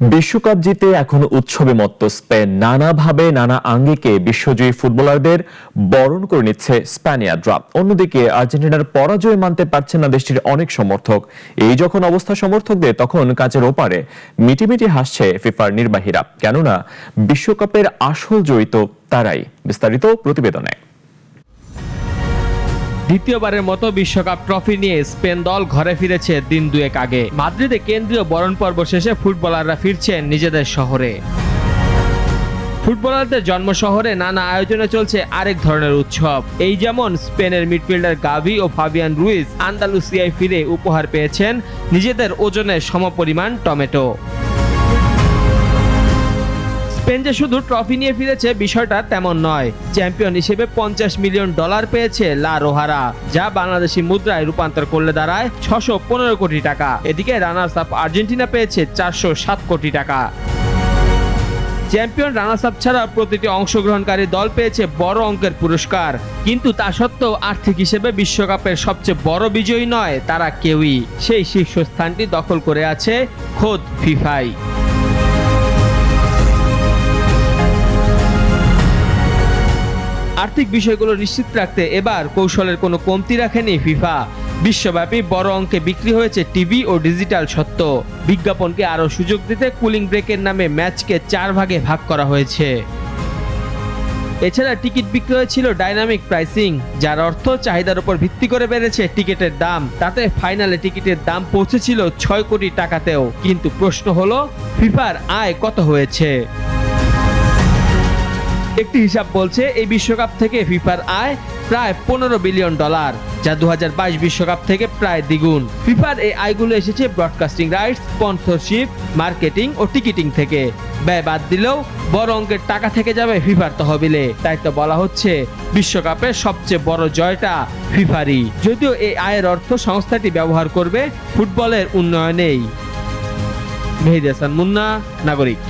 বিশ্বকাপ জিতে এখনো উৎসবে মত্ত স্পেন নানাভাবে নানা আঙ্গিকে বিশ্বজয়ী ফুটবলারদের বরণ করে নিচ্ছে স্প্যানিয়ার্ডরা। অন্যদিকে আর্জেন্টিনার পরাজয় মানতে পারছেন না দেশটির অনেক সমর্থক। এই যখন অবস্থা সমর্থকদের, তখন কাচের ওপারে মিটিমিটি হাসছে ফিফার নির্বাহীরা, কেননা বিশ্বকাপের আসল জয়ী তো তারাই। বিস্তারিত প্রতিবেদনে। দ্বিতীয়বারের মতো বিশ্বকাপ ট্রফি নিয়ে স্পেন দল ঘরে ফিরেছে দিন দুয়েক আগে। মাদ্রিদে কেন্দ্রীয় বরণ পর্ব শেষে ফুটবলাররা ফিরছেন নিজেদের শহরে। ফুটবলারদের জন্ম শহরে নানা আয়োজনে চলছে আরেক ধরনের উৎসব। এই যেমন স্পেনের মিডফিল্ডার গাভি ও ফাবিয়ান রুইজ আন্দালুসিয়ায় ফিরে উপহার পেয়েছেন নিজেদের ওজনের সমপরিমাণ টমেটো। স্পেন যে শুধু ট্রফি নিয়ে ফিরেছে বিষয়টা তেমন নয়। চ্যাম্পিয়ন হিসেবে $50 মিলিয়ন পেয়েছে লা রোহারা, যা বাংলাদেশি মুদ্রায় রূপান্তর করলে দাঁড়ায় 615 কোটি টাকা। এদিকে রানার্স আপ আর্জেন্টিনা পেয়েছে 407 কোটি টাকা। চ্যাম্পিয়ন রানার্স আপ ছাড়া প্রতিটি অংশগ্রহণকারী দল পেয়েছে বড় অঙ্কের পুরস্কার, কিন্তু তা সত্ত্বেও আর্থিক হিসেবে বিশ্বকাপের সবচেয়ে বড় বিজয়ী নয় তারা কেউই। সেই শীর্ষস্থানটি দখল করে আছে খোদ ফিফাই। আর্থিক বিষয়গুলো নিশ্চিত রাখতে এবার কৌশলের কোনো কমতি রাখেনি ফিফা। বিশ্বব্যাপী বড় অঙ্কে বিক্রি হয়েছে টিভি ও ডিজিটাল সত্ত্ব। বিজ্ঞাপনকে আরও সুযোগ দিতে কুলিং ব্রেকের নামে ম্যাচকে 4 ভাগে ভাগ করা হয়েছে। এছাড়া টিকিট বিক্রি হয়েছিল ডাইনামিক প্রাইসিং, যার অর্থ চাহিদার উপর ভিত্তি করে বেড়েছে টিকিটের দাম। তাতে ফাইনালে টিকিটের দাম পৌঁছেছিল 6 কোটি টাকাতেও। কিন্তু প্রশ্ন হলো, ফিফার আয় কত হয়েছে? একটি হিসাব বলছে এই বিশ্বকাপ থেকে ফিফার আয় প্রায় $15 বিলিয়ন, যা 2022 বিশ্বকাপ থেকে প্রায় দ্বিগুণ। ফিফার এই আয়গুলো এসেছে ব্রডকাস্টিং রাইটস, স্পন্সরশিপ, মার্কেটিং ও টিকিটিং থেকে। ব্যয় বাদ দিলেও বড় অঙ্কের টাকা থেকে যাবে ফিফার তহবিলে। তাই তো বলা হচ্ছে বিশ্বকাপের সবচেয়ে বড় জয়টা ফিফারই, যদিও এই আয়ের অর্থ সংস্থাটি ব্যবহার করবে ফুটবলের উন্নয়নেই। মেহেদী হাসান মুন্না, নাগরিক।